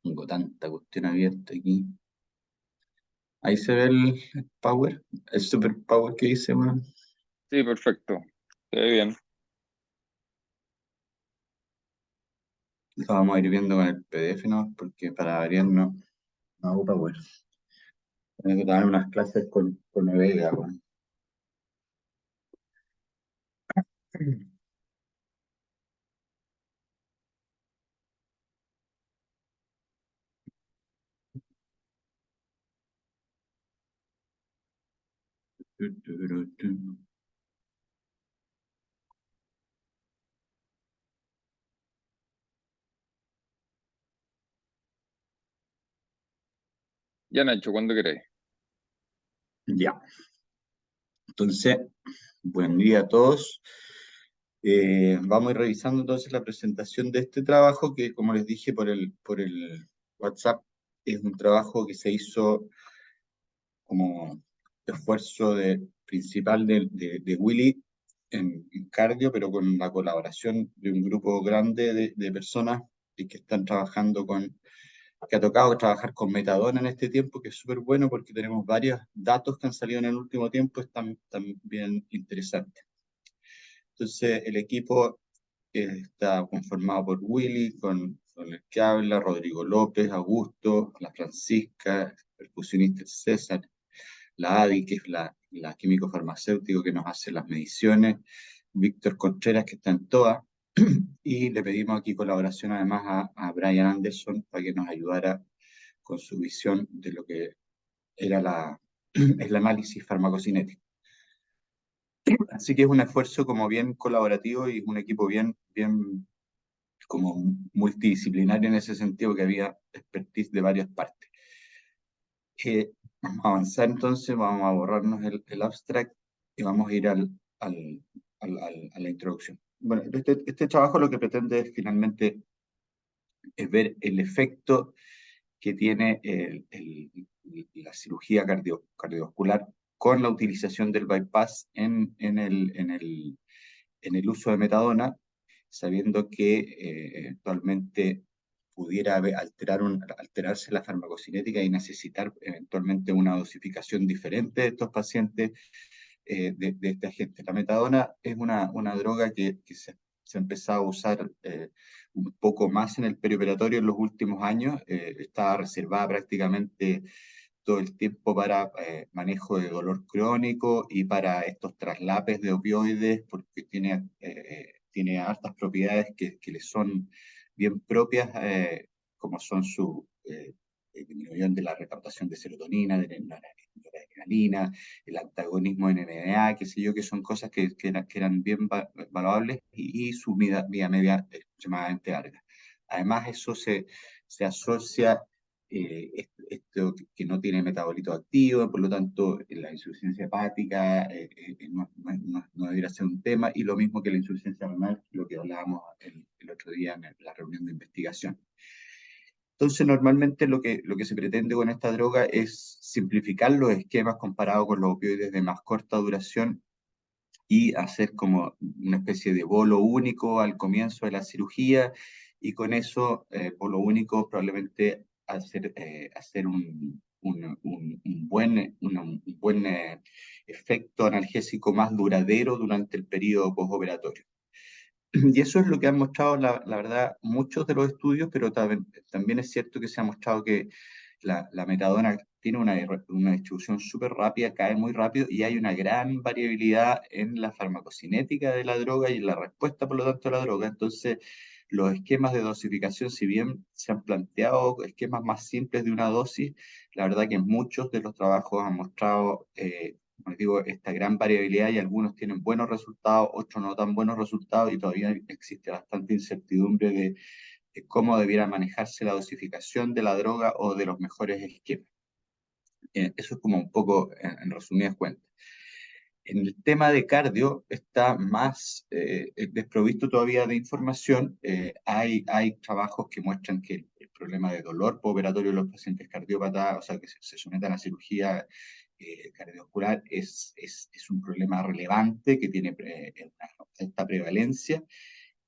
Tengo tanta cuestión abierta aquí. Ahí se ve el power, el super power que dice, bueno. Sí, perfecto. Se ve bien. Lo vamos a ir viendo con el PDF, ¿no? Porque para variar no hago power. Tengo que dar unas clases con Vega, bueno. Ya, Nacho, cuando queráis. Ya. Entonces, buen día a todos. Vamos a ir revisando entonces la presentación de este trabajo que, como les dije por el WhatsApp, es un trabajo que se hizo como esfuerzo principal de Willy en cardio, pero con la colaboración de un grupo grande de personas y que están trabajando que ha tocado trabajar con metadona en este tiempo, que es súper bueno porque tenemos varios datos que han salido en el último tiempo, están bien interesantes. Entonces, el equipo está conformado por Willy, con el que habla, Rodrigo López, Augusto, la Francisca, el percusionista César, la Adi, que es la químico farmacéutico que nos hace las mediciones, Víctor Contreras, que está en TOA, y le pedimos aquí colaboración además a Brian Anderson para que nos ayudara con su visión de lo que era el análisis farmacocinético. Así que es un esfuerzo como bien colaborativo y un equipo bien como multidisciplinario en ese sentido, que había expertise de varias partes. Vamos a avanzar entonces, vamos a borrarnos el abstract y vamos a ir a la introducción. Bueno, este trabajo lo que pretende es finalmente es ver el efecto que tiene la cirugía cardiovascular con la utilización del bypass en el uso de metadona, sabiendo que eventualmente pudiera alterarse la farmacocinética y necesitar eventualmente una dosificación diferente de estos pacientes de este agente. La metadona es una droga que se ha empezado a usar un poco más en el perioperatorio en los últimos años. Está reservada prácticamente todo el tiempo para manejo de dolor crónico y para estos traslapes de opioides, porque tiene hartas propiedades que le son bien propias, como son su disminución de la recaptación de serotonina, de noradrenalina, el antagonismo en NMDA, qué sé yo, que son cosas que eran bien valuables y su vida media extremadamente larga. Además, eso se asocia esto que no tiene metabolito activo, por lo tanto la insuficiencia hepática no debería ser un tema, y lo mismo que la insuficiencia renal, lo que hablábamos el otro día en la reunión de investigación. Entonces, normalmente lo que se pretende con esta droga es simplificar los esquemas comparado con los opioides de más corta duración y hacer como una especie de bolo único al comienzo de la cirugía, y con eso, bolo único, probablemente hacer un buen efecto analgésico más duradero durante el periodo postoperatorio. Y eso es lo que han mostrado, la verdad, muchos de los estudios, pero también es cierto que se ha mostrado que la metadona tiene una distribución súper rápida, cae muy rápido, y hay una gran variabilidad en la farmacocinética de la droga y en la respuesta, por lo tanto, a la droga. Entonces, los esquemas de dosificación, si bien se han planteado esquemas más simples de una dosis, la verdad que muchos de los trabajos han mostrado, como les digo, esta gran variabilidad, y algunos tienen buenos resultados, otros no tan buenos resultados, y todavía existe bastante incertidumbre de cómo debiera manejarse la dosificación de la droga o de los mejores esquemas. Eso es como un poco en resumidas cuentas. En el tema de cardio está más desprovisto todavía de información. Hay trabajos que muestran que el problema de dolor postoperatorio de los pacientes cardiópatas, o sea, que se someten a cirugía cardiovascular, es un problema relevante que tiene una alta prevalencia,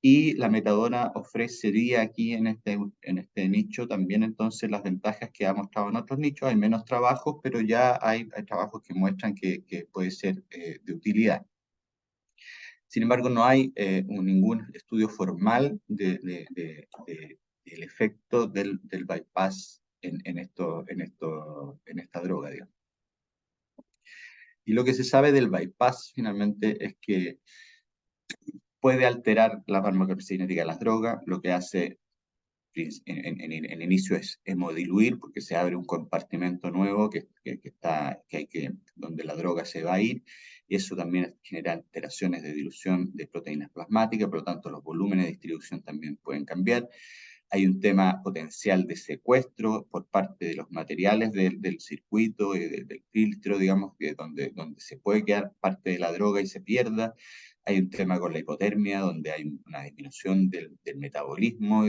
Y la metadona ofrecería aquí en este nicho también entonces las ventajas que ha mostrado en otros nichos. Hay menos trabajos, pero ya hay trabajos que muestran que puede ser de utilidad. Sin embargo, no hay ningún estudio formal del efecto del bypass en esta droga, digamos. Y lo que se sabe del bypass finalmente es que puede alterar la farmacocinética de las drogas. Lo que hace en inicio es hemodiluir, porque se abre un compartimento nuevo donde la droga se va a ir, y eso también genera alteraciones de dilución de proteínas plasmáticas, por lo tanto los volúmenes de distribución también pueden cambiar. Hay un tema potencial de secuestro por parte de los materiales del circuito y del filtro, digamos, donde se puede quedar parte de la droga y se pierda. Hay un tema con la hipotermia, donde hay una disminución del metabolismo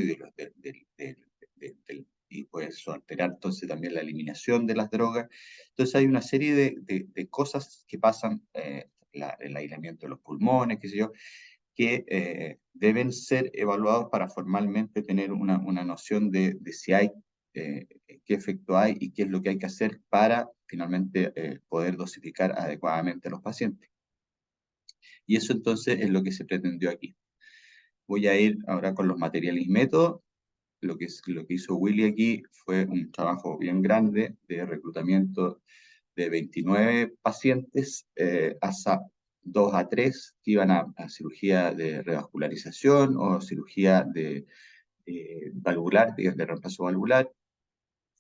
y puede eso alterar entonces también la eliminación de las drogas. Entonces hay una serie de cosas que pasan, el aislamiento de los pulmones, qué sé yo, que deben ser evaluados para formalmente tener una noción de si hay, qué efecto hay y qué es lo que hay que hacer para finalmente poder dosificar adecuadamente a los pacientes. Y eso entonces es lo que se pretendió aquí. Voy a ir ahora con los materiales y métodos. Lo que hizo Willy aquí fue un trabajo bien grande de reclutamiento de 29 pacientes, hasta 2 a 3 que iban a cirugía de revascularización o cirugía de valvular, de reemplazo valvular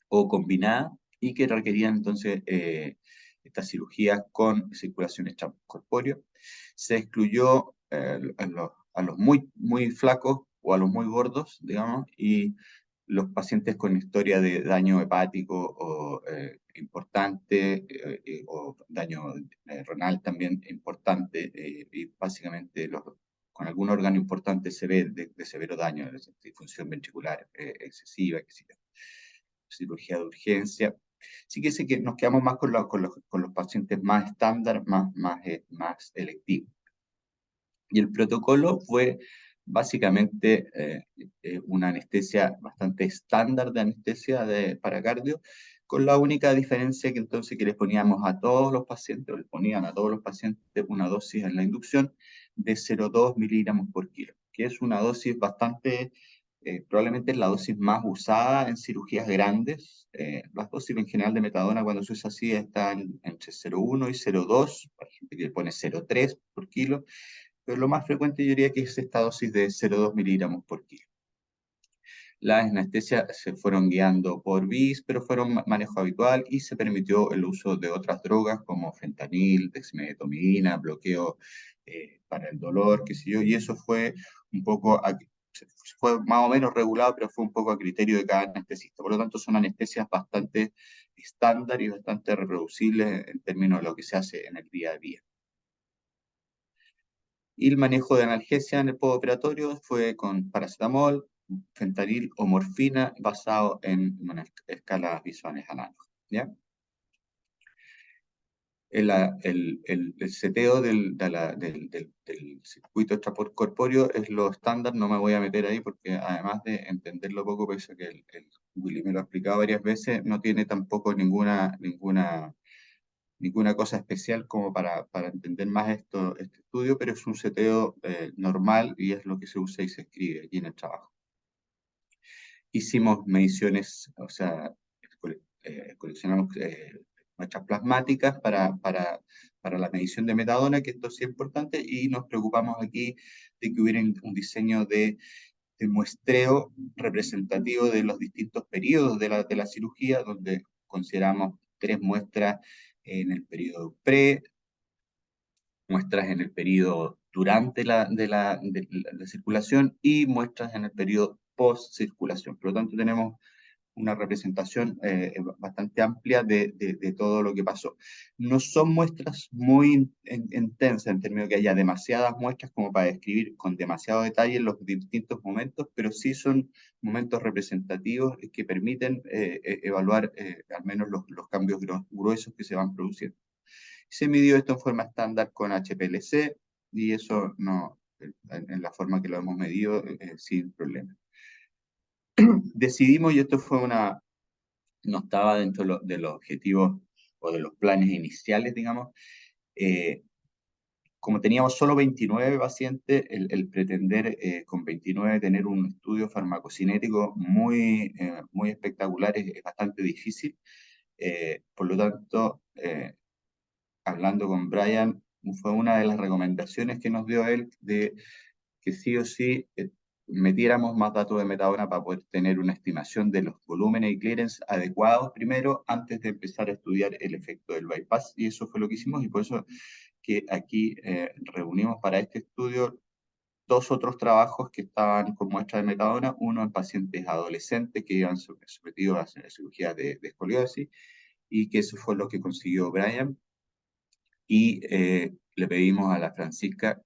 o combinada, y que requerían entonces esta cirugía con circulación extracorpórea. Se excluyó a los muy, muy flacos o a los muy gordos, digamos, y los pacientes con historia de daño hepático o importante, o daño renal también importante, y básicamente con algún órgano importante se ve de severo daño, de disfunción ventricular excesiva, que cirugía de urgencia. Sí que sé que nos quedamos más con los pacientes más estándar, más electivos. Y el protocolo fue básicamente una anestesia bastante estándar de anestesia de paracardio, con la única diferencia que entonces que les poníamos a todos los pacientes, o les ponían a todos los pacientes una dosis en la inducción de 0,2 miligramos por kilo, que es una dosis bastante, probablemente es la dosis más usada en cirugías grandes. Las dosis en general de metadona cuando se usa así están entre 0,1 y 0,2, hay gente que le pone 0,3 por kilo, pero lo más frecuente yo diría que es esta dosis de 0,2 miligramos por kilo. Las anestesias se fueron guiando por BIS, pero fueron manejo habitual y se permitió el uso de otras drogas como fentanil, dexmedetomidina, bloqueo para el dolor, qué sé yo, y eso fue un poco, fue más o menos regulado, pero fue un poco a criterio de cada anestesista. Por lo tanto, son anestesias bastante estándar y bastante reproducibles en términos de lo que se hace en el día a día. Y el manejo de analgesia en el postoperatorio fue con paracetamol, fentanil o morfina basado en escalas visuales análogas, ¿ya? El seteo del circuito extracorpóreo es lo estándar, no me voy a meter ahí porque además de entenderlo poco, pienso que el Willy me lo ha explicado varias veces, no tiene tampoco ninguna cosa especial como para entender más este estudio, pero es un seteo normal y es lo que se usa y se escribe aquí en el trabajo. Hicimos mediciones, o sea, coleccionamos muestras plasmáticas para la medición de metadona, que esto sí es importante, y nos preocupamos aquí de que hubiera un diseño de muestreo representativo de los distintos periodos de la cirugía, donde consideramos 3 muestras en el periodo pre, muestras en el periodo durante la circulación y muestras en el periodo post circulación. Por lo tanto, tenemos una representación bastante amplia de todo lo que pasó. No son muestras muy intensas en términos de que haya demasiadas muestras como para describir con demasiado detalle los distintos momentos, pero sí son momentos representativos que permiten evaluar al menos los cambios gruesos que se van produciendo. Se midió esto en forma estándar con HPLC y eso no en la forma que lo hemos medido sin problema. Decidimos, y esto fue no estaba dentro de los objetivos o de los planes iniciales, digamos, como teníamos solo 29 pacientes, el pretender con 29 tener un estudio farmacocinético muy espectacular es bastante difícil. Por lo tanto, hablando con Brian, fue una de las recomendaciones que nos dio él de que sí o sí metiéramos más datos de metadona para poder tener una estimación de los volúmenes y clearance adecuados primero, antes de empezar a estudiar el efecto del bypass. Y eso fue lo que hicimos, y por eso que aquí reunimos para este estudio dos otros trabajos que estaban con muestra de metadona, uno en pacientes adolescentes que iban sometidos a cirugía de escoliosis, y que eso fue lo que consiguió Brian. Y le pedimos a la Francisca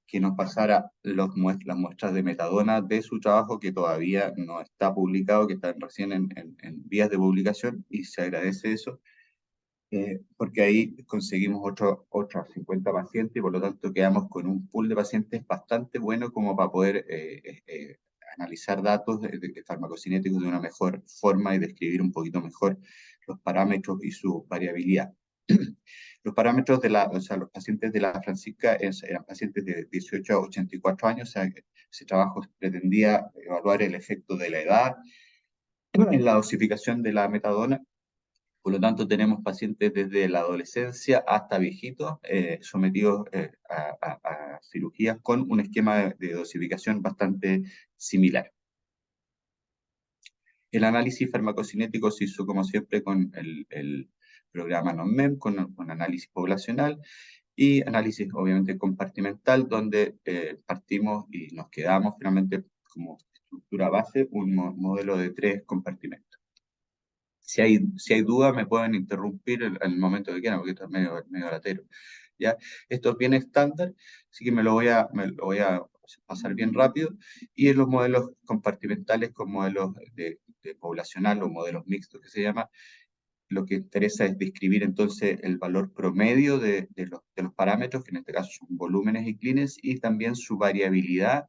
que nos pasara las muestras de metadona de su trabajo, que todavía no está publicado, que están recién en vías de publicación, y se agradece eso, porque ahí conseguimos otros 50 pacientes, y por lo tanto quedamos con un pool de pacientes bastante bueno como para poder analizar datos de farmacocinéticos de una mejor forma y describir un poquito mejor los parámetros y su variabilidad. Los parámetros o sea, los pacientes de la Francisca eran pacientes de 18 a 84 años, o sea, ese trabajo pretendía evaluar el efecto de la edad en la dosificación de la metadona. Por lo tanto, tenemos pacientes desde la adolescencia hasta viejitos sometidos a cirugías con un esquema de dosificación bastante similar. El análisis farmacocinético se hizo, como siempre, con el programa NONMEM, con análisis poblacional y análisis, obviamente, compartimental, donde partimos y nos quedamos finalmente como estructura base un modelo de 3 compartimentos. Si hay dudas, me pueden interrumpir en el momento que quieran, porque esto es medio latero. ¿Ya? Esto es bien estándar, así que me lo voy a pasar bien rápido. Y en los modelos compartimentales con modelos de poblacional o modelos mixtos que se llama, lo que interesa es describir entonces el valor promedio de los parámetros, que en este caso son volúmenes y clearance, y también su variabilidad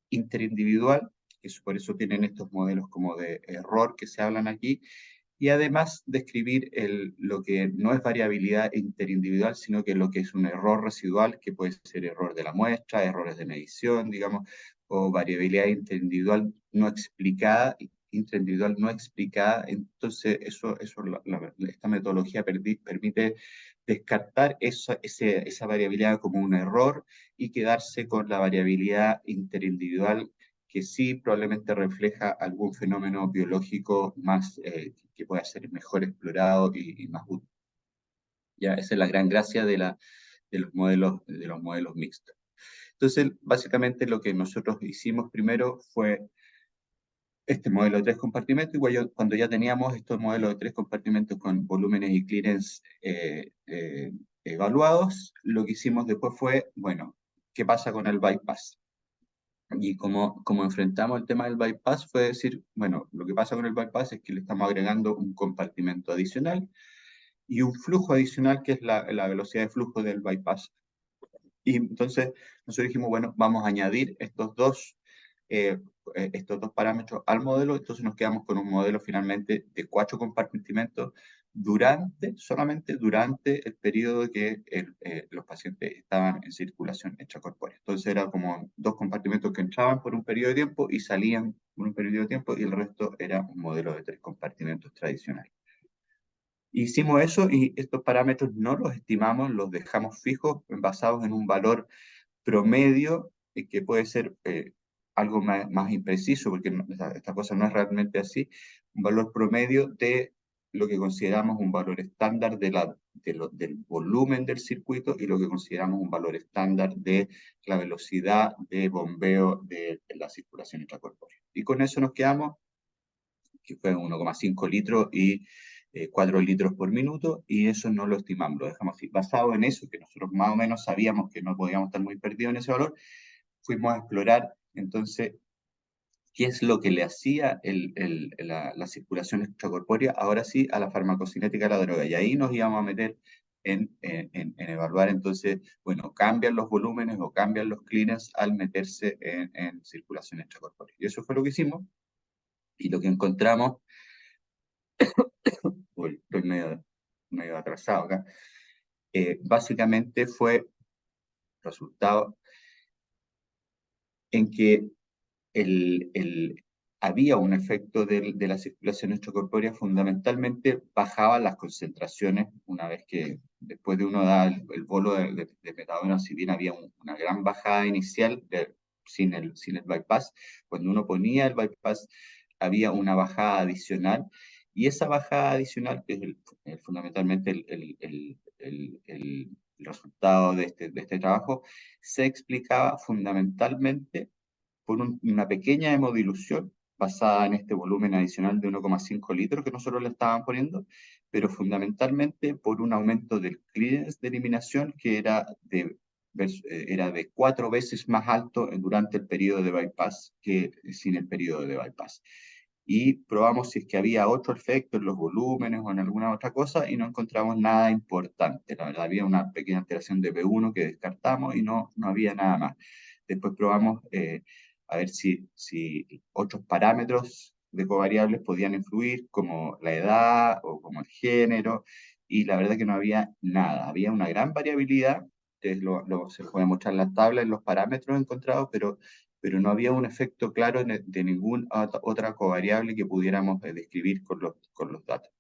interindividual, que por eso tienen estos modelos como de error que se hablan aquí, y además describir lo que no es variabilidad interindividual, sino que lo que es un error residual, que puede ser error de la muestra, errores de medición, digamos, o variabilidad interindividual no explicada, intraindividual no explicada. Entonces, esta metodología permite descartar esa variabilidad como un error y quedarse con la variabilidad interindividual, que sí probablemente refleja algún fenómeno biológico más que pueda ser mejor explorado y más útil. Ya, esa es la gran gracia de los modelos mixtos. Entonces, básicamente lo que nosotros hicimos primero fue este modelo de 3 compartimentos, igual cuando ya teníamos estos modelos de 3 compartimentos con volúmenes y clearance evaluados, lo que hicimos después fue, bueno, ¿qué pasa con el bypass? Y como enfrentamos el tema del bypass fue decir, bueno, lo que pasa con el bypass es que le estamos agregando un compartimento adicional y un flujo adicional, que es la velocidad de flujo del bypass. Y entonces nosotros dijimos, bueno, vamos a añadir estos dos parámetros al modelo. Entonces nos quedamos con un modelo finalmente de 4 compartimentos solamente durante el periodo que los pacientes estaban en circulación extracorpórea. Entonces era como 2 compartimentos que entraban por un periodo de tiempo y salían por un periodo de tiempo, y el resto era un modelo de 3 compartimentos tradicional. Hicimos eso, y estos parámetros no los estimamos, los dejamos fijos, basados en un valor promedio, que puede ser algo más impreciso, porque esta cosa no es realmente así, un valor promedio de lo que consideramos un valor estándar del volumen del circuito, y lo que consideramos un valor estándar de la velocidad de bombeo de la circulación intracorpórea. Y con eso nos quedamos, que fue 1,5 litros y 4 litros por minuto, y eso no lo estimamos, lo dejamos así. Basado en eso, que nosotros más o menos sabíamos que no podíamos estar muy perdidos en ese valor, fuimos a explorar entonces qué es lo que le hacía la circulación extracorpórea, ahora sí, a la farmacocinética de la droga. Y ahí nos íbamos a meter en evaluar entonces, bueno, cambian los volúmenes o cambian los clearance al meterse en circulación extracorpórea. Y eso fue lo que hicimos, y lo que encontramos, uy, estoy medio atrasado acá, básicamente fue resultado en que había un efecto de la circulación extracorpórea, fundamentalmente bajaban las concentraciones una vez que, después de uno da el bolo de metadona, si bien había una gran bajada inicial sin el bypass, cuando uno ponía el bypass había una bajada adicional, y esa bajada adicional, que es fundamentalmente el resultado de este trabajo, se explicaba fundamentalmente por una pequeña hemodilución basada en este volumen adicional de 1,5 litros que nosotros le estaban poniendo, pero fundamentalmente por un aumento del clearance de eliminación que era de 4 veces más alto durante el periodo de bypass que sin el periodo de bypass. Y probamos si es que había otro efecto en los volúmenes o en alguna otra cosa y no encontramos nada importante. La verdad, había una pequeña alteración de P1 que descartamos y no había nada más. Después probamos a ver si otros parámetros de covariables podían influir, como la edad o como el género, y la verdad que no había nada. Había una gran variabilidad, ustedes se los voy a mostrar en la tabla, en los parámetros encontrados, pero no había un efecto claro de ninguna otra covariable que pudiéramos describir con los datos.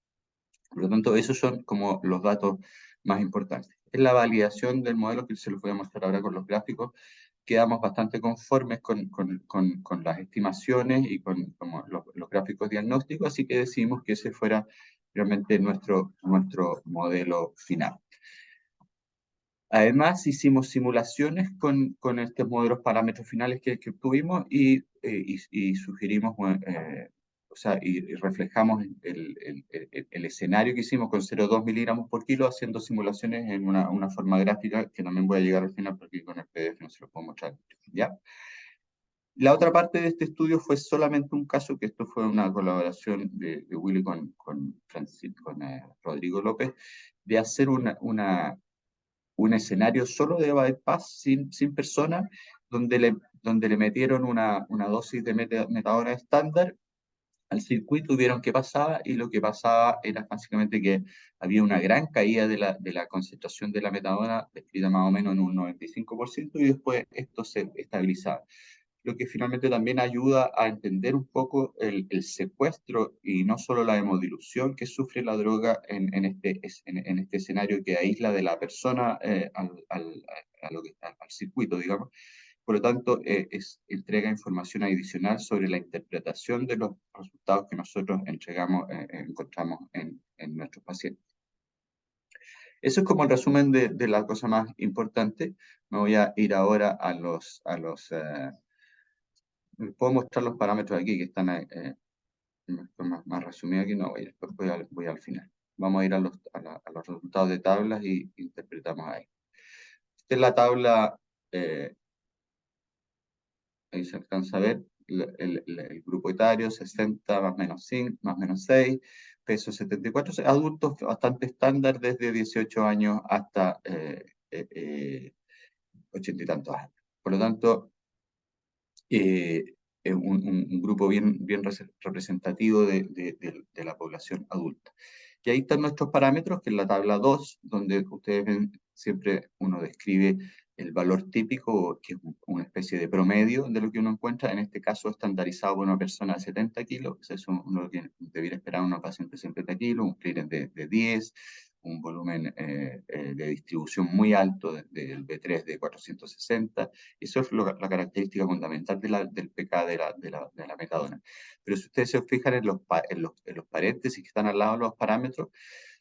Por lo tanto, esos son como los datos más importantes. En la validación del modelo, que se los voy a mostrar ahora con los gráficos, quedamos bastante conformes con las estimaciones y con los gráficos diagnósticos, así que decidimos que ese fuera realmente nuestro modelo final. Además, hicimos simulaciones con estos modelos parámetros finales que obtuvimos y sugerimos, o sea, y reflejamos el escenario que hicimos con 0,2 miligramos por kilo haciendo simulaciones en una forma gráfica que también voy a llegar al final porque con el PDF no se lo puedo mostrar, ¿ya? La otra parte de este estudio fue solamente un caso, que esto fue una colaboración de Willy con Rodrigo López, de hacer un escenario solo de bypass sin persona, donde le metieron una dosis de metadona estándar al circuito, vieron qué pasaba, y lo que pasaba era básicamente que había una gran caída de la concentración de la metadona, descrita más o menos en un 95%, y después esto se estabilizaba. Lo que finalmente también ayuda a entender un poco el secuestro y no solo la hemodilución que sufre la droga en este escenario que aísla de la persona al circuito, digamos. Por lo tanto, entrega información adicional sobre la interpretación de los resultados que nosotros encontramos en nuestros pacientes. Eso es como el resumen de la cosa más importante. Me voy a ir ahora a los puedo mostrar los parámetros aquí que están más resumidos aquí, no, voy al final. Vamos a ir a los resultados de tablas y interpretamos ahí. Esta es la tabla, ahí se alcanza a ver, el grupo etario, 60 más menos 5, más menos 6, peso 74, adultos bastante estándar desde 18 años hasta 80 y tantos años. Por lo tanto, un grupo bien representativo de la población adulta. Y ahí están nuestros parámetros, que es la tabla 2, donde ustedes ven, siempre uno describe el valor típico, que es una especie de promedio de lo que uno encuentra, en este caso estandarizado por una persona de 70 kilos, eso es uno que debería esperar una paciente de 70 kilos, un clearance de 10, un volumen de distribución muy alto del B3 de 460. Eso es la característica fundamental del pK de la metadona. Pero si ustedes se fijan en los paréntesis que están al lado de los parámetros,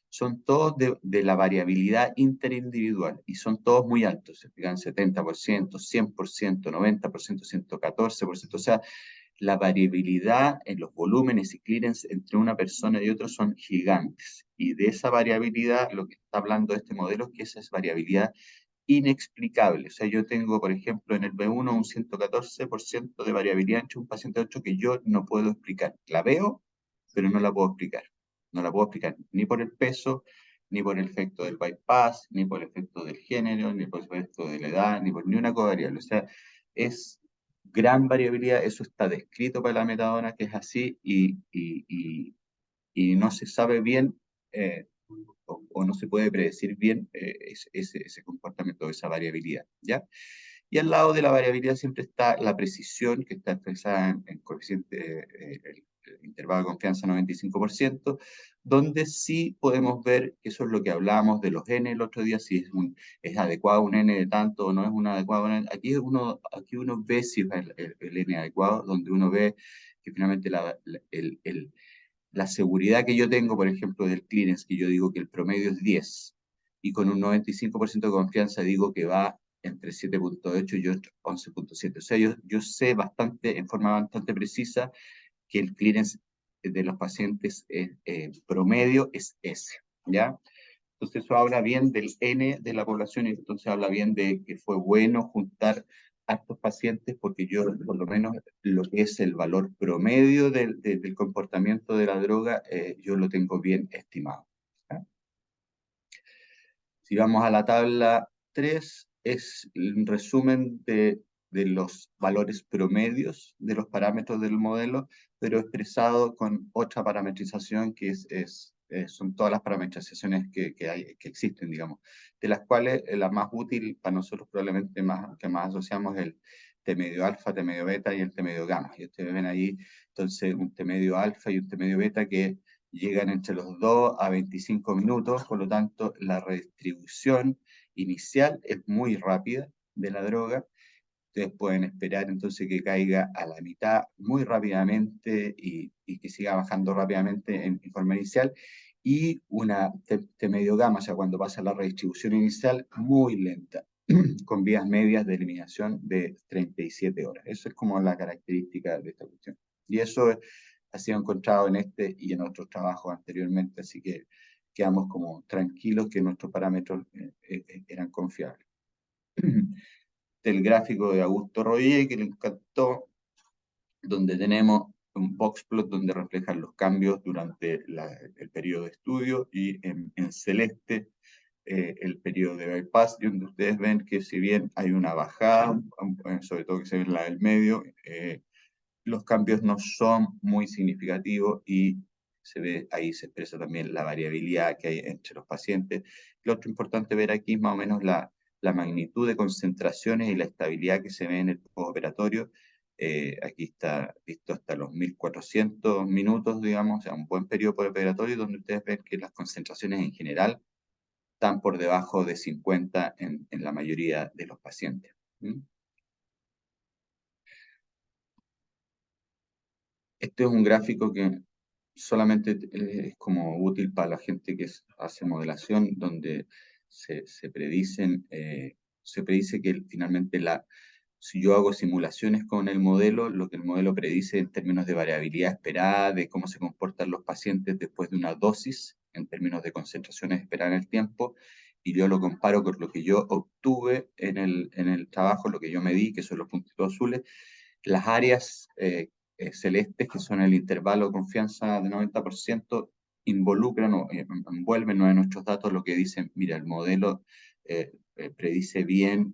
son todos de la variabilidad interindividual y son todos muy altos. Se fijan 70%, 100%, 90%, 114%. O sea, la variabilidad en los volúmenes y clearance entre una persona y otra son gigantes. Y de esa variabilidad, lo que está hablando este modelo es que esa es variabilidad inexplicable. O sea, yo tengo, por ejemplo, en el B1 un 114% de variabilidad entre un paciente y otro que yo no puedo explicar. La veo, pero no la puedo explicar. No la puedo explicar ni por el peso, ni por el efecto del bypass, ni por el efecto del género, ni por el efecto de la edad, ni por ni una covariable. O sea, es gran variabilidad, eso está descrito para la metadona, que es así, y no se sabe bien, o no se puede predecir bien ese comportamiento, esa variabilidad, ¿ya? Y al lado de la variabilidad siempre está la precisión, que está expresada en coeficiente, el intervalo de confianza 95%, donde sí podemos ver, que eso es lo que hablábamos de los n el otro día, si es adecuado un n de tanto o no es un adecuado n. Aquí uno ve si es el n adecuado, donde uno ve que finalmente la seguridad que yo tengo, por ejemplo, del clearance, que yo digo que el promedio es 10, y con un 95% de confianza digo que va entre 7.8 y 11.7. O sea, yo sé bastante, en forma bastante precisa, que el clearance de los pacientes promedio es ese, ¿ya? Entonces eso habla bien del N de la población, y entonces habla bien de que fue bueno juntar a estos pacientes, porque yo, por lo menos, lo que es el valor promedio del comportamiento de la droga, yo lo tengo bien estimado, ¿ya? Si vamos a la tabla 3, es un resumen de los valores promedios de los parámetros del modelo, pero expresado con otra parametrización que son todas las parametrizaciones que existen, digamos, de las cuales la más útil para nosotros probablemente que más asociamos es el T medio alfa, T medio beta y el T medio gamma. Y ustedes ven ahí, entonces, un T medio alfa y un T medio beta que llegan entre los 2 a 25 minutos, por lo tanto, la redistribución inicial es muy rápida de la droga. Ustedes pueden esperar entonces que caiga a la mitad muy rápidamente y que siga bajando rápidamente en forma inicial, y una T medio gamma, o sea, cuando pasa la redistribución inicial, muy lenta, con vías medias de eliminación de 37 horas. Eso es como la característica de esta cuestión. Y eso ha sido encontrado en este y en otros trabajos anteriormente, así que quedamos como tranquilos que nuestros parámetros eran confiables. Del gráfico de Augusto Royer, que le encantó, donde tenemos un boxplot donde reflejan los cambios durante el periodo de estudio, y en celeste el periodo de bypass, donde ustedes ven que si bien hay una bajada, sobre todo que se ve en la del medio, los cambios no son muy significativos, y ahí se expresa también la variabilidad que hay entre los pacientes. Lo otro importante ver aquí es más o menos la magnitud de concentraciones y la estabilidad que se ve en el postoperatorio. Aquí está visto hasta los 1400 minutos, digamos, o sea, un buen periodo postoperatorio, donde ustedes ven que las concentraciones en general están por debajo de 50 en la mayoría de los pacientes. ¿Mm? Este es un gráfico que solamente es como útil para la gente que hace modelación, donde se predice que finalmente si yo hago simulaciones con el modelo, lo que el modelo predice en términos de variabilidad esperada, de cómo se comportan los pacientes después de una dosis, en términos de concentraciones esperadas en el tiempo, y yo lo comparo con lo que yo obtuve en el trabajo, lo que yo medí, que son los puntitos azules. Las áreas celestes, que son el intervalo de confianza de 90%, involucran o envuelven en nuestros datos lo que dicen, mira, el modelo predice bien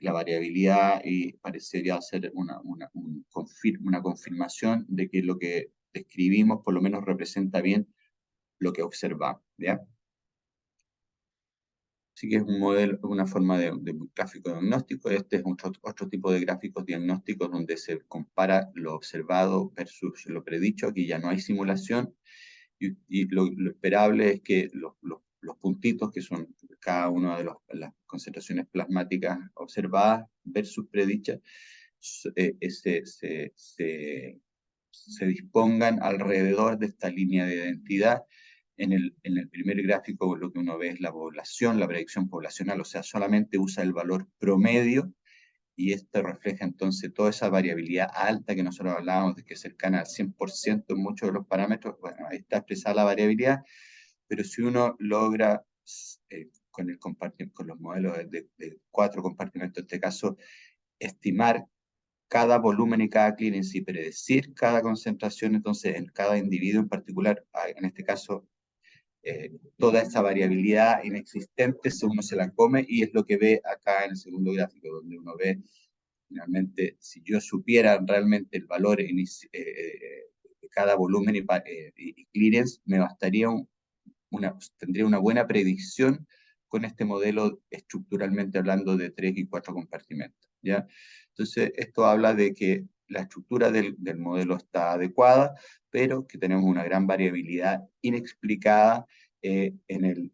la variabilidad, y parecería ser una confirmación de que lo que describimos por lo menos representa bien lo que observamos, ¿ya? Así que es un modelo, una forma de un gráfico diagnóstico. Este es otro tipo de gráficos diagnósticos donde se compara lo observado versus lo predicho. Aquí ya no hay simulación, y lo esperable es que los puntitos, que son cada una de las concentraciones plasmáticas observadas versus predichas, se dispongan alrededor de esta línea de identidad. En el primer gráfico lo que uno ve es la población, la predicción poblacional, o sea, solamente usa el valor promedio, y esto refleja entonces toda esa variabilidad alta que nosotros hablábamos, de que es cercana al 100% en muchos de los parámetros. Bueno, ahí está expresada la variabilidad, pero si uno logra con los modelos de 4 compartimentos, en este caso, estimar cada volumen y cada clearance y predecir cada concentración, entonces en cada individuo en particular, en este caso toda esa variabilidad inexistente uno se la come, y es lo que ve acá en el segundo gráfico, donde uno ve finalmente, si yo supiera realmente el valor de cada volumen y clearance, me bastaría tendría una buena predicción con este modelo estructuralmente hablando de 3 y 4 compartimentos, ¿ya? Entonces, esto habla de que la estructura del modelo está adecuada, pero que tenemos una gran variabilidad inexplicada en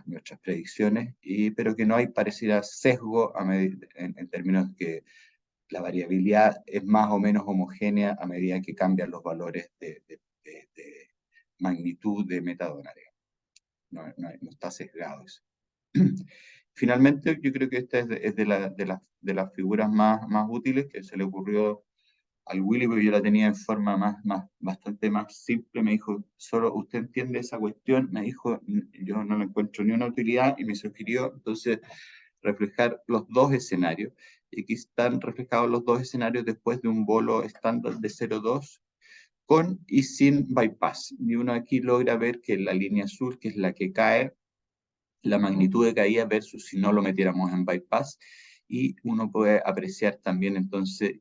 nuestras predicciones, pero que no hay pareciera sesgo en términos que la variabilidad es más o menos homogénea a medida que cambian los valores de magnitud de metadona. No está sesgado eso. Finalmente, yo creo que esta es de las figuras más útiles que se le ocurrió al Willy, porque yo la tenía en forma bastante más simple. Me dijo, solo usted entiende esa cuestión. Me dijo, yo no le encuentro ni una utilidad, y me sugirió entonces reflejar los dos escenarios. Y aquí están reflejados los dos escenarios después de un bolo estándar de 0,2 con y sin bypass. Y uno aquí logra ver que la línea azul, que es la que cae, la magnitud de caída versus si no lo metiéramos en bypass, y uno puede apreciar también entonces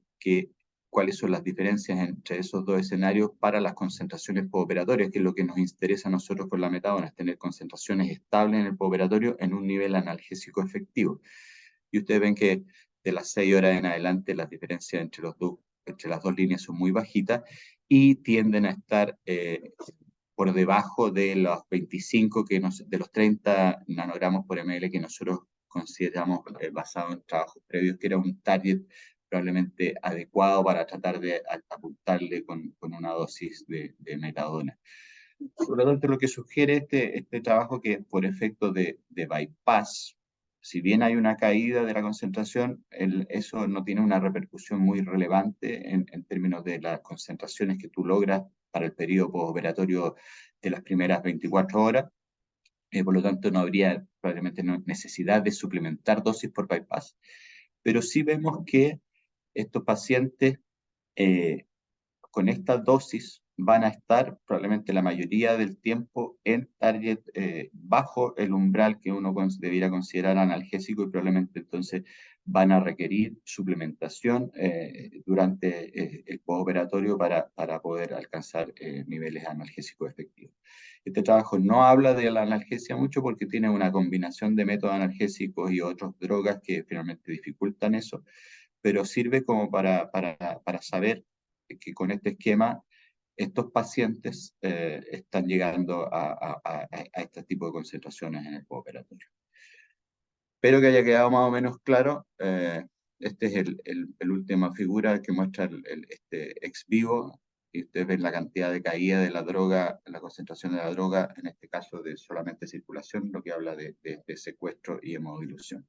cuáles son las diferencias entre esos dos escenarios para las concentraciones postoperatorias, que es lo que nos interesa a nosotros con la metadona, es tener concentraciones estables en el postoperatorio en un nivel analgésico efectivo. Y ustedes ven que de las 6 horas en adelante las diferencias entre las dos líneas son muy bajitas, y tienden a estar por debajo de los 25, de los 30 nanogramos por ml que nosotros consideramos, basado en trabajos previos, que era un target probablemente adecuado para tratar de apuntarle con una dosis de metadona. Por lo tanto, lo que sugiere este trabajo, que por efecto de bypass, si bien hay una caída de la concentración, eso no tiene una repercusión muy relevante en términos de las concentraciones que tú logras para el periodo postoperatorio de las primeras 24 horas. Por lo tanto, no habría probablemente necesidad de suplementar dosis por bypass. Pero sí vemos que estos pacientes con esta dosis van a estar probablemente la mayoría del tiempo en target bajo el umbral que uno debiera considerar analgésico, y probablemente entonces van a requerir suplementación durante el postoperatorio para poder alcanzar niveles analgésicos efectivos. Este trabajo no habla de la analgesia mucho porque tiene una combinación de métodos analgésicos y otras drogas que finalmente dificultan eso, pero sirve como para saber que con este esquema estos pacientes están llegando a este tipo de concentraciones en el postoperatorio. Espero que haya quedado más o menos claro. Este es el última figura que muestra este ex vivo, y ustedes ven la cantidad de caída de la droga, la concentración de la droga, en este caso de solamente circulación, lo que habla de secuestro y hemodilución.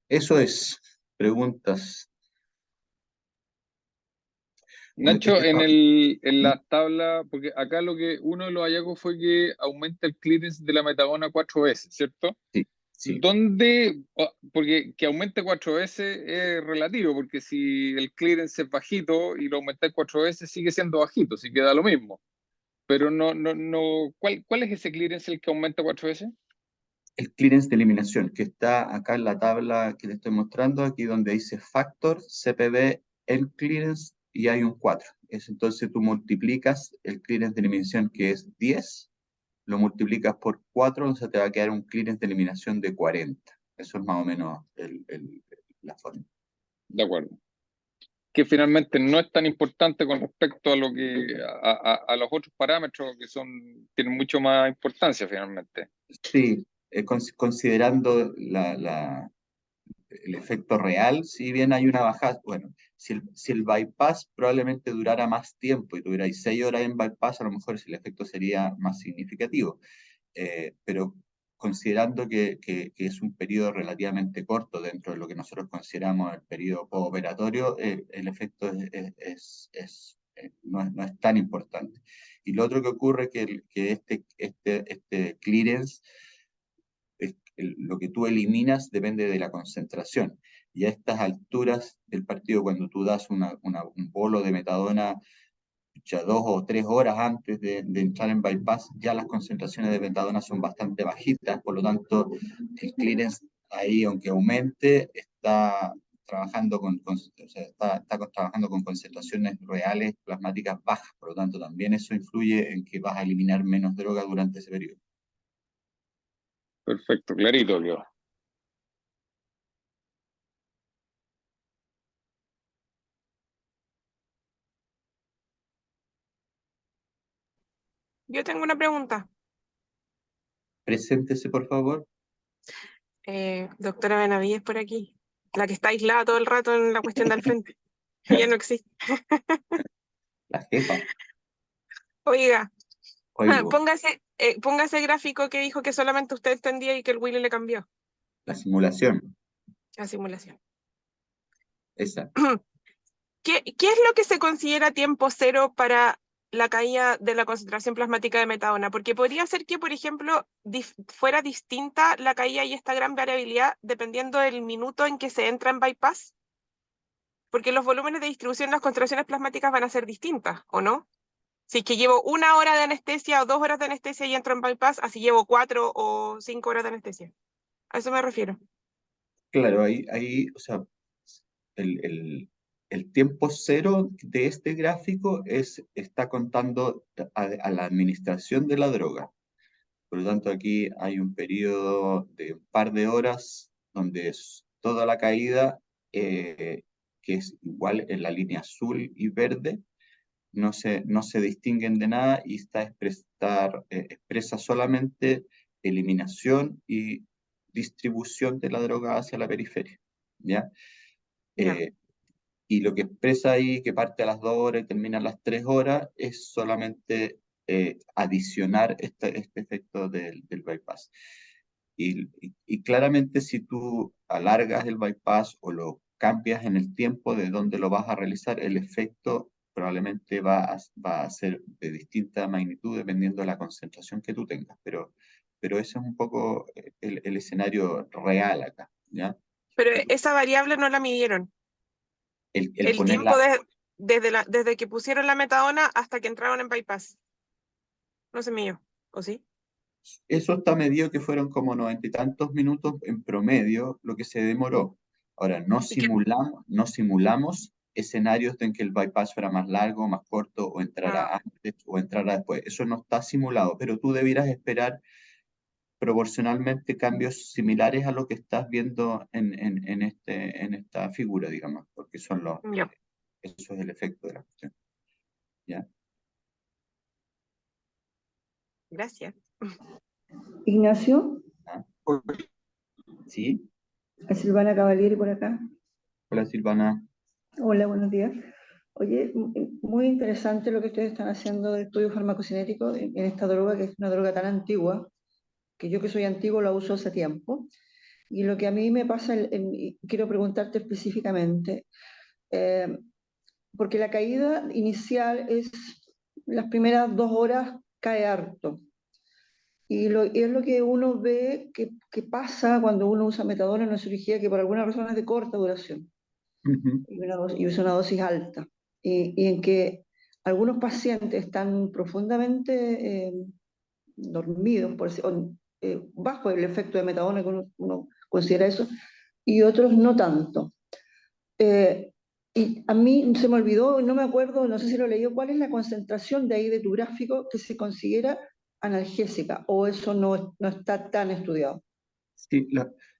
Eso es. Preguntas. Nacho, en la tabla, porque acá uno de los hallazgos fue que aumenta el clearance de la metadona 4 veces, ¿cierto? Sí, sí. ¿Dónde? Porque que aumente 4 veces es relativo, porque si el clearance es bajito y lo aumentas 4 veces, sigue siendo bajito, así queda lo mismo. Pero no, ¿cuál es ese clearance el que aumenta 4 veces? El clearance de eliminación, que está acá en la tabla que te estoy mostrando, aquí donde dice factor, CPV, el clearance, y hay un 4. Entonces tú multiplicas el clearance de eliminación, que es 10, lo multiplicas por 4, entonces te va a quedar un clearance de eliminación de 40. Eso es más o menos la forma. De acuerdo. Que finalmente no es tan importante con respecto a lo que a los otros parámetros que tienen mucho más importancia finalmente. Sí, considerando el efecto real, si bien hay una bajada, bueno, si el bypass probablemente durara más tiempo y tuvierais 6 horas en bypass, a lo mejor el efecto sería más significativo. Pero considerando que es un periodo relativamente corto dentro de lo que nosotros consideramos el periodo postoperatorio, el efecto no es tan importante. Y lo otro que ocurre es que este clearance, lo que tú eliminas depende de la concentración. Y a estas alturas del partido, cuando tú das un bolo de metadona ya 2 o 3 horas antes de entrar en bypass, ya las concentraciones de metadona son bastante bajitas, por lo tanto, el clearance ahí, aunque aumente, está trabajando o sea, trabajando con concentraciones reales plasmáticas bajas, por lo tanto, también eso influye en que vas a eliminar menos droga durante ese periodo. Perfecto, clarito, Leo. Yo tengo una pregunta. Preséntese, por favor. Doctora Benavides por aquí, la que está aislada todo el rato en la cuestión del frente. Ella no existe. La jefa. Oiga, Oigo, póngase gráfico que dijo que solamente usted entendía y que el Willy le cambió la simulación, la simulación. esa. ¿Qué es lo que se considera tiempo cero para la caída de la concentración plasmática de metadona? Porque podría ser que, por ejemplo, fuera distinta la caída y esta gran variabilidad dependiendo del minuto en que se entra en bypass. Porque los volúmenes de distribución de las concentraciones plasmáticas van a ser distintas, ¿o no? Si es que llevo 1 hora de anestesia o 2 horas de anestesia y entro en bypass, así llevo 4 o 5 horas de anestesia. A eso me refiero. Claro, ahí, o sea, el tiempo cero de este gráfico está contando a la administración de la droga. Por lo tanto, aquí hay un periodo de un par de horas donde es toda la caída, que es igual en la línea azul y verde, no se distinguen de nada y expresa solamente eliminación y distribución de la droga hacia la periferia, ¿ya? Ya. Y lo que expresa ahí, que parte a las 2 horas y termina a las 3 horas, es solamente adicionar este efecto del bypass. Y claramente si tú alargas el bypass o lo cambias en el tiempo de donde lo vas a realizar, el efecto probablemente va a ser de distinta magnitud dependiendo de la concentración que tú tengas. Pero ese es un poco el escenario real acá, ¿ya? Pero esa variable no la midieron. El El tiempo ponerla, desde que pusieron la metadona hasta que entraron en bypass. No se midió, ¿o sí? eso está medido que fueron como 90 y tantos minutos en promedio lo que se demoró. Ahora, ¿Y qué? no simulamos escenarios en que el bypass fuera más largo, más corto, o Ah, entrara antes o entrara después. Eso no está simulado, pero tú debieras esperar proporcionalmente cambios similares a lo que estás viendo en esta figura, digamos, porque ya. eso es el efecto de la cuestión. ¿Ya? Gracias. Ignacio, ¿Ah? ¿Sí? a Silvana Cavalieri por acá. Hola, Silvana. Hola, buenos días. Oye, muy interesante lo que ustedes están haciendo de estudio farmacocinético en esta droga, que es una droga tan antigua, que yo que soy antiguo la uso hace tiempo. Y lo que a mí me pasa, y quiero preguntarte específicamente, eh, porque la caída inicial es, las primeras 2 horas cae harto. Y es lo que uno ve que pasa cuando uno usa metadona en una cirugía que por alguna razón es de corta duración Ujú. y usa una dosis alta. Y en que algunos pacientes están profundamente dormidos, bajo el efecto de metadona, que uno considera eso, y otros no tanto. Eh, y a mí se me olvidó, no me acuerdo, no sé si lo leí, cuál es la concentración de ahí de tu gráfico que se considera analgésica, o eso no está tan estudiado. Sí,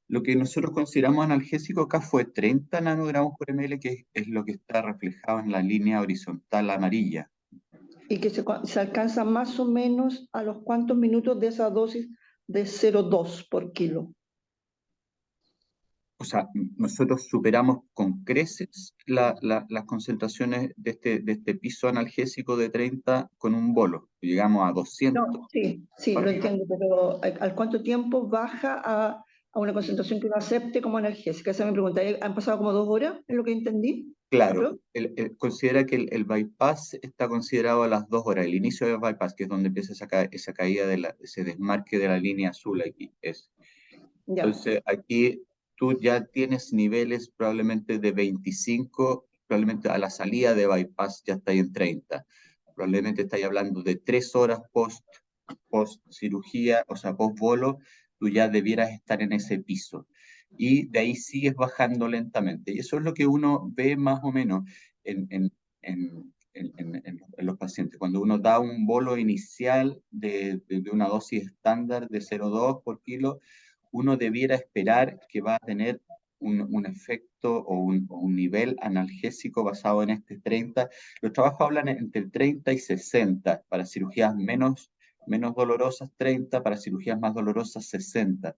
lo que nosotros consideramos analgésico acá fue 30 nanogramos por ml, que es lo que está reflejado en la línea horizontal amarilla. Y que se alcanza más o menos a los cuantos minutos de esa dosis de 0,2 por kilo. O sea, nosotros superamos con creces las concentraciones de este piso analgésico de 30 con un bolo. Llegamos a 200. No, sí, lo entiendo, pero ¿al cuánto tiempo baja a una concentración que uno acepte como analgésica? Esa es mi pregunta. ¿Han pasado como 2 horas? ¿Es lo que entendí? Claro, ¿Apro? considera que el bypass está considerado a las 2 horas. El inicio del bypass, que es donde empieza esa caída, ese desmarque de la línea azul aquí. Ya. Entonces, aquí tú ya tienes niveles probablemente de 25, probablemente a la salida de bypass ya está ahí en 30. probablemente estáis hablando de 3 horas post cirugía, o sea, post bolo, tú ya debieras estar en ese piso. Y de ahí sigues bajando lentamente. Y eso es lo que uno ve más o menos en los pacientes. Cuando uno da un bolo inicial de una dosis estándar de 0,2 por kilo, uno debiera esperar que va a tener un efecto o un nivel analgésico basado en este 30. Los trabajos hablan entre 30 y 60, para cirugías menos dolorosas 30, para cirugías más dolorosas 60.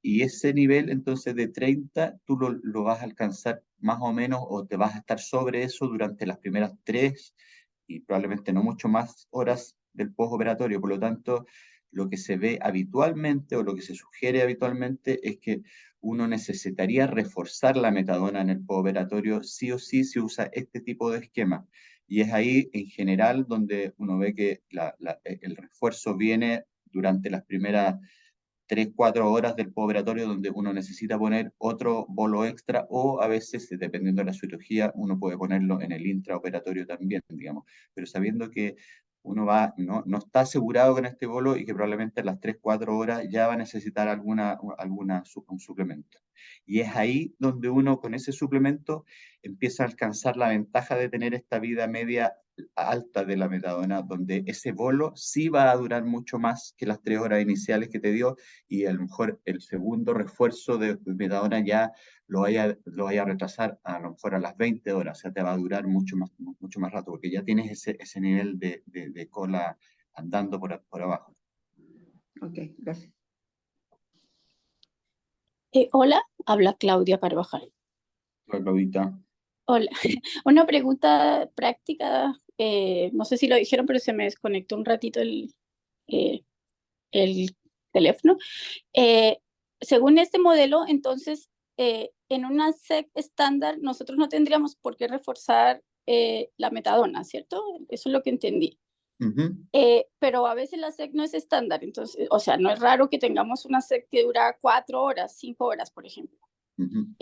Y ese nivel entonces de 30 tú lo vas a alcanzar más o menos, o te vas a estar sobre eso durante las primeras 3 y probablemente no mucho más horas del postoperatorio. Por lo tanto, lo que se ve habitualmente o lo que se sugiere habitualmente es que uno necesitaría reforzar la metadona en el postoperatorio sí o sí si usa este tipo de esquema. Y es ahí en general donde uno ve que el refuerzo viene durante las primeras 3, 4 horas del postoperatorio, donde uno necesita poner otro bolo extra, o a veces, dependiendo de la cirugía, uno puede ponerlo en el intraoperatorio también, digamos, pero sabiendo que uno no está asegurado con este bolo y que probablemente a las 3, 4 horas ya va a necesitar un suplemento. Y es ahí donde uno con ese suplemento empieza a alcanzar la ventaja de tener esta vida media alta de la metadona, donde ese bolo sí va a durar mucho más que las 3 horas iniciales que te dio, y a lo mejor el segundo refuerzo de metadona ya lo vaya a retrasar a lo mejor a las 20 horas, o sea, te va a durar mucho más rato, porque ya tienes ese nivel de cola andando por abajo. Ok, gracias. Hola, habla Claudia Carvajal. Claudita. Hola, una pregunta práctica, no sé si lo dijeron, pero se me desconectó un ratito el teléfono. Según este modelo, entonces, en una SEC estándar, nosotros no tendríamos por qué reforzar la metadona, ¿cierto? Eso es lo que entendí. Uh-huh. Pero a veces la SEC no es estándar, entonces, o sea, no es raro que tengamos una SEC que dura 4 horas, 5 horas, por ejemplo. Uh-huh.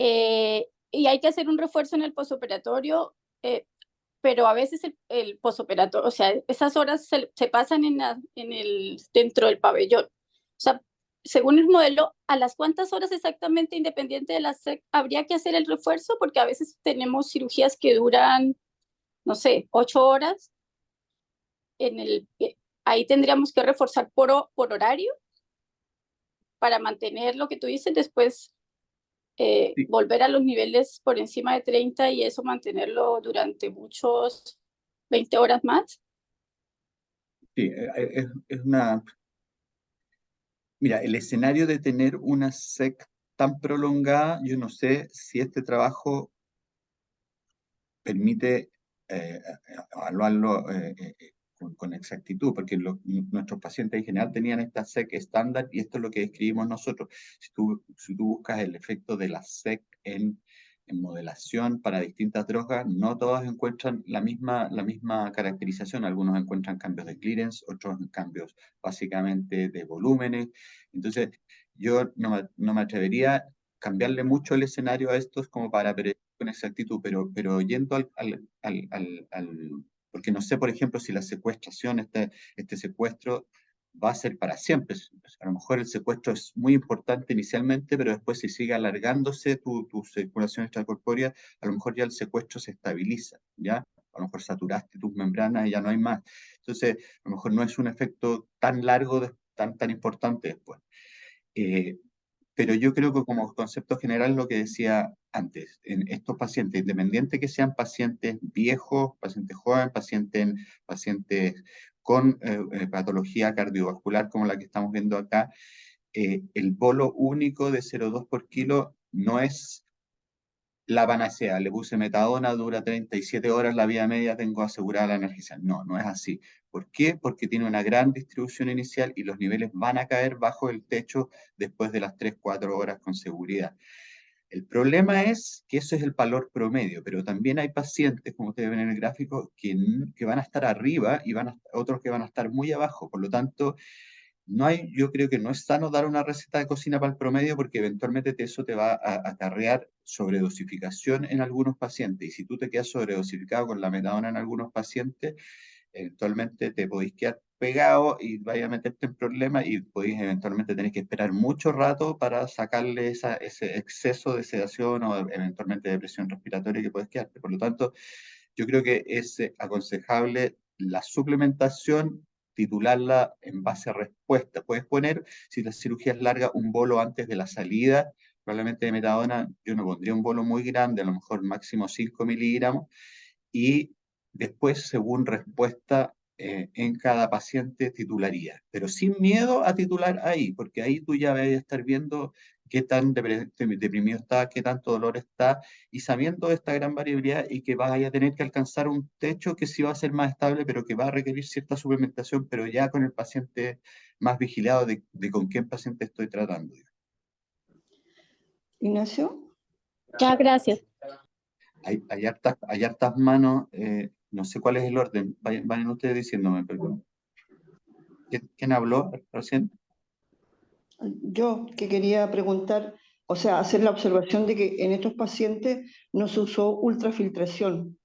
Y hay que hacer un refuerzo en el posoperatorio, pero a veces el posoperatorio, o sea, esas horas se pasan dentro del pabellón. O sea, según el modelo, ¿a las cuántas horas exactamente, independiente de la SEC, habría que hacer el refuerzo? Porque a veces tenemos cirugías que duran, no sé, 8 horas. Ahí tendríamos que reforzar por horario para mantener lo que tú dices, después Sí. volver a los niveles por encima de 30 y eso mantenerlo durante 20 horas más. Sí, es una... Mira, el escenario de tener una SEC tan prolongada, yo no sé si este trabajo permite evaluarlo con exactitud, porque nuestros pacientes en general tenían esta SEC estándar y esto es lo que describimos nosotros. Si tú buscas el efecto de la SEC en modelación para distintas drogas, no todos encuentran la misma caracterización. Algunos encuentran cambios de clearance, otros cambios básicamente de volúmenes. Entonces, yo no me atrevería a cambiarle mucho el escenario a estos como para con exactitud, pero yendo porque no sé, por ejemplo, si la secuestración, este secuestro va a ser para siempre. A lo mejor el secuestro es muy importante inicialmente, pero después si sigue alargándose tu circulación extracorpórea, a lo mejor ya el secuestro se estabiliza, ¿ya? A lo mejor saturaste tus membranas y ya no hay más. Entonces, a lo mejor no es un efecto tan largo, tan importante después. Pero yo creo que como concepto general lo que decía antes, en estos pacientes, independiente que sean pacientes viejos, pacientes jóvenes, pacientes con patología cardiovascular como la que estamos viendo acá, el bolo único de 0,2 por kilo no es la panacea. Le puse metadona, dura 37 horas, la vida media, tengo asegurada la analgesia. No es así. ¿Por qué? Porque tiene una gran distribución inicial y los niveles van a caer bajo el techo después de las 3, 4 horas con seguridad. El problema es que eso es el valor promedio, pero también hay pacientes, como ustedes ven en el gráfico, que van a estar arriba y otros que van a estar muy abajo. Por lo tanto, yo creo que no es sano dar una receta de cocina para el promedio, porque eventualmente eso te va a acarrear sobredosificación en algunos pacientes. Y si tú te quedas sobredosificado con la metadona en algunos pacientes, eventualmente te podéis quedar pegado y vaya a meterte en problemas y podéis eventualmente tener que esperar mucho rato para sacarle ese exceso de sedación o eventualmente de presión respiratoria que puedes quedarte. Por lo tanto, yo creo que es aconsejable la suplementación, titularla en base a respuesta. Puedes poner, si la cirugía es larga, un bolo antes de la salida, probablemente de metadona. Yo no pondría un bolo muy grande, a lo mejor máximo 5 miligramos, y después, según respuesta en cada paciente, titularía. Pero sin miedo a titular ahí, porque ahí tú ya vas a estar viendo qué tan deprimido está, qué tanto dolor está, y sabiendo esta gran variabilidad y que vas a tener que alcanzar un techo que sí va a ser más estable, pero que va a requerir cierta suplementación, pero ya con el paciente más vigilado de con qué paciente estoy tratando. Ignacio. Ya, gracias. Hay hartas manos, no sé cuál es el orden, vayan ustedes diciéndome, perdón. ¿Quién habló recién? Yo que quería preguntar, o sea, hacer la observación de que en estos pacientes no se usó ultrafiltración,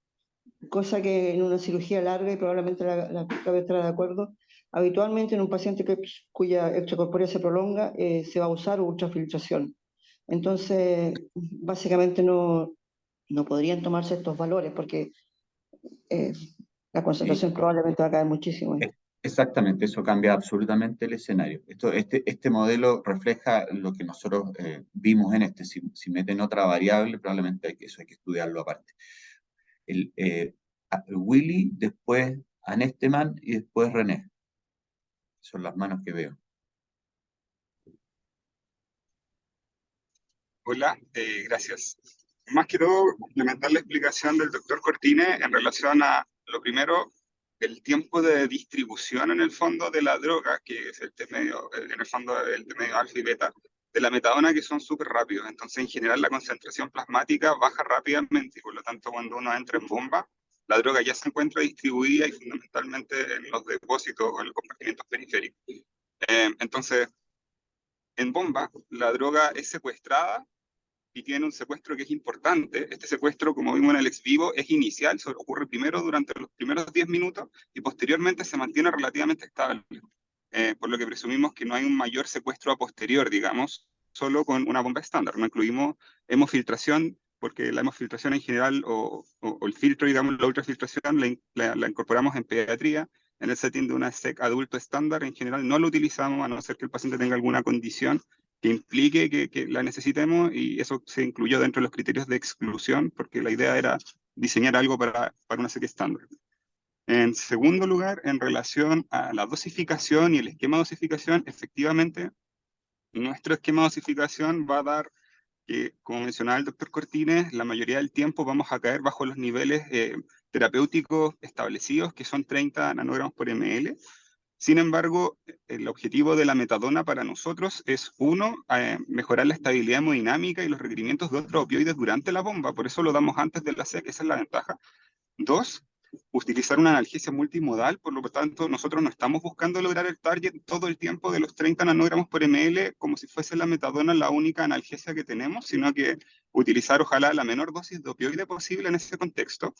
cosa que en una cirugía larga, y probablemente la cabe estar de acuerdo, habitualmente en un paciente cuya extracorpórea se prolonga, se va a usar ultrafiltración. Entonces, básicamente no podrían tomarse estos valores porque eh, la Sí, concentración probablemente va a caer muchísimo. exactamente, eso cambia absolutamente el escenario. Este modelo refleja lo que nosotros vimos en este. Si meten otra variable, probablemente eso hay que estudiarlo aparte. Willy, después Anesteman y después René. Son las manos que veo. Hola, gracias. Más que todo, complementar la explicación del doctor Cortines en relación a, lo primero, el tiempo de distribución en el fondo de la droga, que es el T medio, en el fondo el T medio alfa y beta, de la metadona, que son súper rápidos. Entonces, en general, la concentración plasmática baja rápidamente y por lo tanto, cuando uno entra en bomba, la droga ya se encuentra distribuida y fundamentalmente en los depósitos o en los compartimentos periféricos. Entonces, en bomba, la droga es secuestrada y tiene un secuestro que es importante. Este secuestro, como vimos en el ex vivo, es inicial, ocurre primero durante los primeros 10 minutos y posteriormente se mantiene relativamente estable. Por lo que presumimos que no hay un mayor secuestro a posterior, digamos, solo con una bomba estándar. No incluimos hemofiltración, porque la hemofiltración en general, o el filtro, digamos, la ultrafiltración, la incorporamos en pediatría. En el setting de una SEC adulto estándar, en general no lo utilizamos, a no ser que el paciente tenga alguna condición que implique que la necesitemos, y eso se incluyó dentro de los criterios de exclusión, porque la idea era diseñar algo para una SEC estándar. En segundo lugar, en relación a la dosificación y el esquema de dosificación, efectivamente, nuestro esquema de dosificación va a dar que, como mencionaba el doctor Cortines, la mayoría del tiempo vamos a caer bajo los niveles terapéuticos establecidos, que son 30 nanogramos por ml. Sin embargo, el objetivo de la metadona para nosotros es, uno, mejorar la estabilidad hemodinámica y los requerimientos de otros opioides durante la bomba, por eso lo damos antes de la SEC, esa es la ventaja. Dos, utilizar una analgesia multimodal, por lo tanto, nosotros no estamos buscando lograr el target todo el tiempo de los 30 nanogramos por ml como si fuese la metadona la única analgesia que tenemos, sino que utilizar, ojalá, la menor dosis de opioide posible en ese contexto.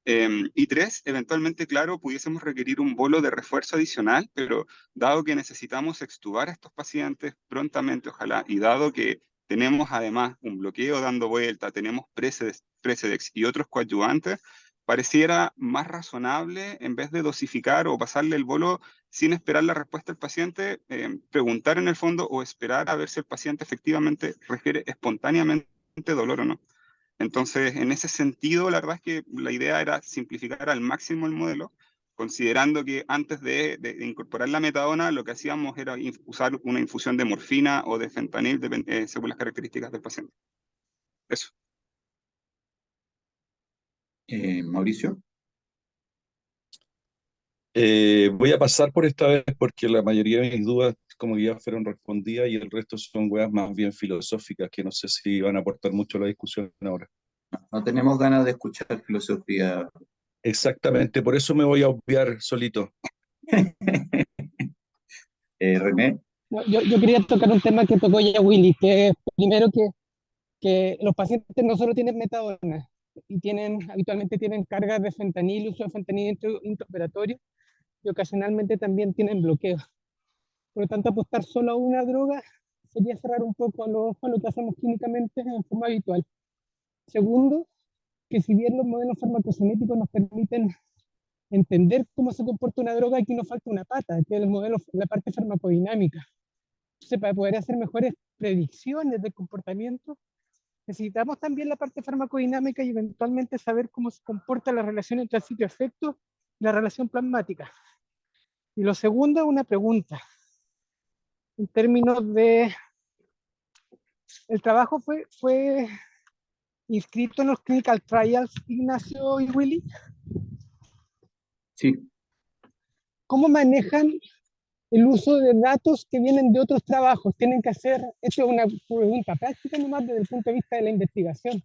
Y tres, eventualmente, claro, pudiésemos requerir un bolo de refuerzo adicional, pero dado que necesitamos extubar a estos pacientes prontamente, ojalá, y dado que tenemos además un bloqueo dando vuelta, tenemos Precedex y otros coadyuvantes, pareciera más razonable, en vez de dosificar o pasarle el bolo sin esperar la respuesta del paciente, preguntar en el fondo o esperar a ver si el paciente efectivamente refiere espontáneamente dolor o no. Entonces, en ese sentido, la verdad es que la idea era simplificar al máximo el modelo, considerando que antes de incorporar la metadona, lo que hacíamos era usar una infusión de morfina o de fentanil, según las características del paciente. Eso. Mauricio. Voy a pasar por esta vez porque la mayoría de mis dudas como que ya fueron respondidas y el resto son weas más bien filosóficas que no sé si van a aportar mucho a la discusión ahora. No tenemos ganas de escuchar filosofía. Exactamente, por eso me voy a obviar solito. René. Yo quería tocar un tema que tocó ya Willy, que es primero que los pacientes no solo tienen metadona, y habitualmente tienen cargas de fentanil, uso de fentanil intraoperatorio, y ocasionalmente también tienen bloqueos. Por lo tanto, apostar solo a una droga sería cerrar un poco los ojos a lo que hacemos clínicamente en forma habitual. Segundo, que si bien los modelos farmacocinéticos nos permiten entender cómo se comporta una droga, aquí nos falta una pata, que es el modelo, la parte farmacodinámica. Entonces, para poder hacer mejores predicciones del comportamiento, necesitamos también la parte farmacodinámica y eventualmente saber cómo se comporta la relación entre el sitio-efecto y la relación plasmática. Y lo segundo es una pregunta. En términos de... El trabajo fue inscrito en los clinical trials, Ignacio y Willy. Sí. ¿Cómo manejan el uso de datos que vienen de otros trabajos? Tienen que hacer, esto es una pregunta práctica nomás desde el punto de vista de la investigación,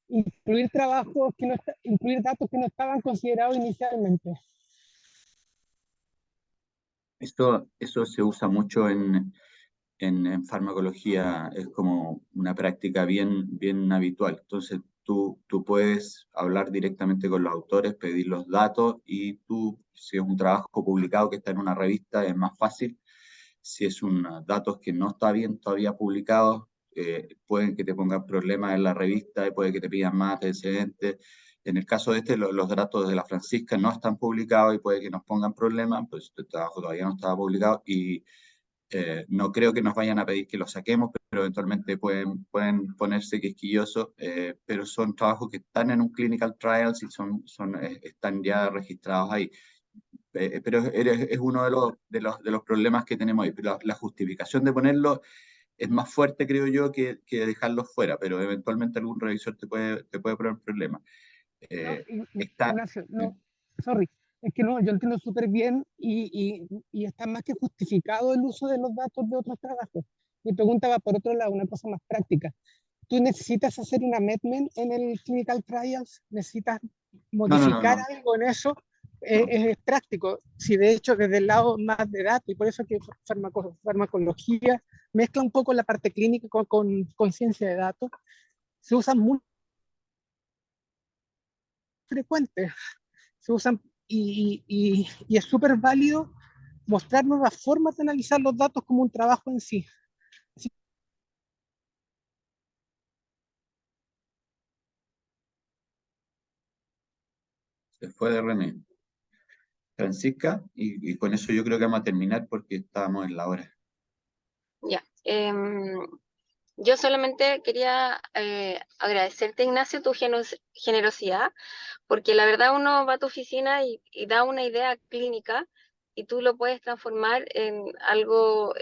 incluir trabajos que no incluir datos que no estaban considerados inicialmente. Eso se usa mucho en farmacología, es como una práctica bien habitual. Entonces tú puedes hablar directamente con los autores, pedir los datos, y tú, si es un trabajo publicado que está en una revista, es más fácil. Si es datos que no está bien todavía publicados, pueden que te pongan problemas en la revista y puede que te pidan más antecedentes. En el caso de los datos de la Francisca no están publicados y puede que nos pongan problemas, pues el trabajo todavía no estaba publicado y no creo que nos vayan a pedir que lo saquemos, pero eventualmente pueden ponerse quisquillosos, pero son trabajos que están en un clinical trials y están ya registrados ahí. Pero es uno de los problemas que tenemos ahí. La justificación de ponerlo es más fuerte, creo yo, que dejarlos fuera, pero eventualmente algún revisor te puede poner problemas. Ignacio, no, sorry, es que no, yo entiendo súper bien y está más que justificado el uso de los datos de otros trabajos. Mi pregunta va por otro lado, una cosa más práctica. ¿Tú necesitas hacer un amendment en el clinical trials? ¿Necesitas modificar algo en eso? Es práctico. Si de hecho desde el lado más de datos, y por eso que farmacología mezcla un poco la parte clínica con ciencia de datos, se usan muy frecuentes, se usan y es súper válido mostrar nuevas formas de analizar los datos como un trabajo en sí. Se fue de René. Francisca, y con eso yo creo que vamos a terminar porque estábamos en la hora. Ya. Yo solamente quería agradecerte, Ignacio, tu generosidad, porque la verdad uno va a tu oficina y da una idea clínica y tú lo puedes transformar en algo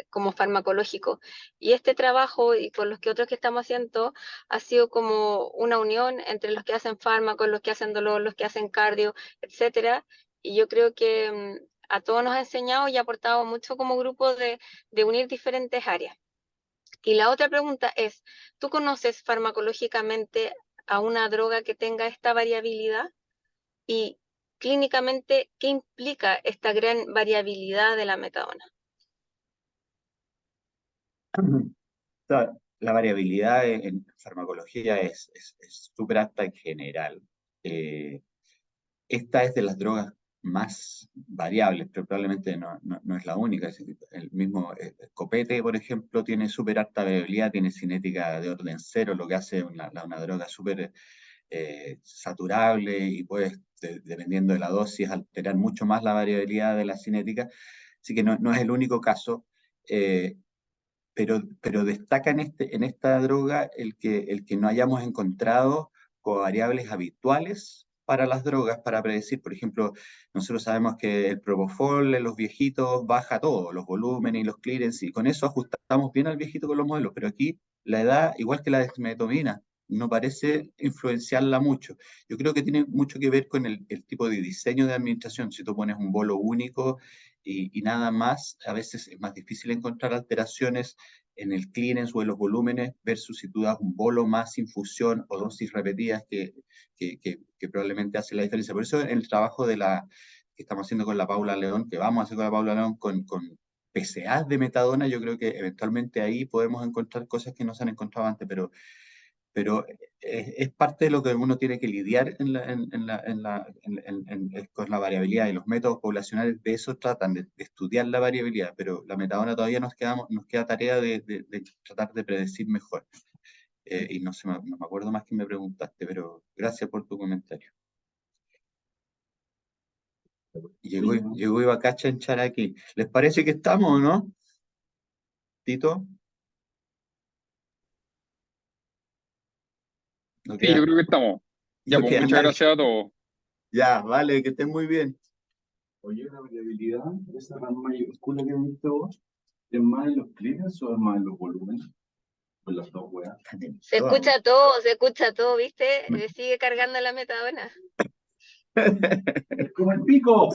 como farmacológico. Y este trabajo, y con los que otros que estamos haciendo, ha sido como una unión entre los que hacen fármacos, los que hacen dolor, los que hacen cardio, etcétera. Y yo creo que a todos nos ha enseñado y ha aportado mucho como grupo de unir diferentes áreas. Y la otra pregunta es, ¿tú conoces farmacológicamente a una droga que tenga esta variabilidad? Y clínicamente, ¿qué implica esta gran variabilidad de la metadona? La variabilidad en farmacología es súper alta en general. Esta es de las drogas más variables, pero probablemente no es la única. El mismo copete, por ejemplo, tiene súper alta variabilidad, tiene cinética de orden cero, lo que hace una droga súper saturable y puede, dependiendo de la dosis, alterar mucho más la variabilidad de la cinética. Así que no es el único caso. Pero destaca en esta droga el que no hayamos encontrado covariables habituales para las drogas para predecir. Por ejemplo, nosotros sabemos que el propofol en los viejitos baja todo, los volúmenes y los clearance, y con eso ajustamos bien al viejito con los modelos, pero aquí la edad, igual que la dexmedetomidina, no parece influenciarla mucho. Yo creo que tiene mucho que ver con el tipo de diseño de administración. Si tú pones un bolo único y nada más, a veces es más difícil encontrar alteraciones en el clearance o en los volúmenes versus si tú das un bolo más infusión o dosis repetidas que probablemente hace la diferencia. Por eso en el trabajo que estamos haciendo con la Paula León, que vamos a hacer con la Paula León con PCAs de metadona, yo creo que eventualmente ahí podemos encontrar cosas que no se han encontrado antes, pero pero es parte de lo que uno tiene que lidiar con la variabilidad, y los métodos poblacionales de eso tratan, de estudiar la variabilidad, pero la metadona todavía nos queda tarea de tratar de predecir mejor. Y no me acuerdo más que me preguntaste, pero gracias por tu comentario. Llegó Ibacacha en Charaqui. ¿Les parece que estamos o no? ¿Tito? No Sí, yo queda, creo que estamos. Ya, no pues queda muchas nadie. gracias a todos. Ya, vale, que estén muy bien. Oye, la variabilidad, esa gran mayúscula que viste vos, ¿es más en los clearance o es más en los volúmenes? Pues las dos weas. Se escucha todo, ¿viste? Sigue cargando la metadona. ¡Es como el pico!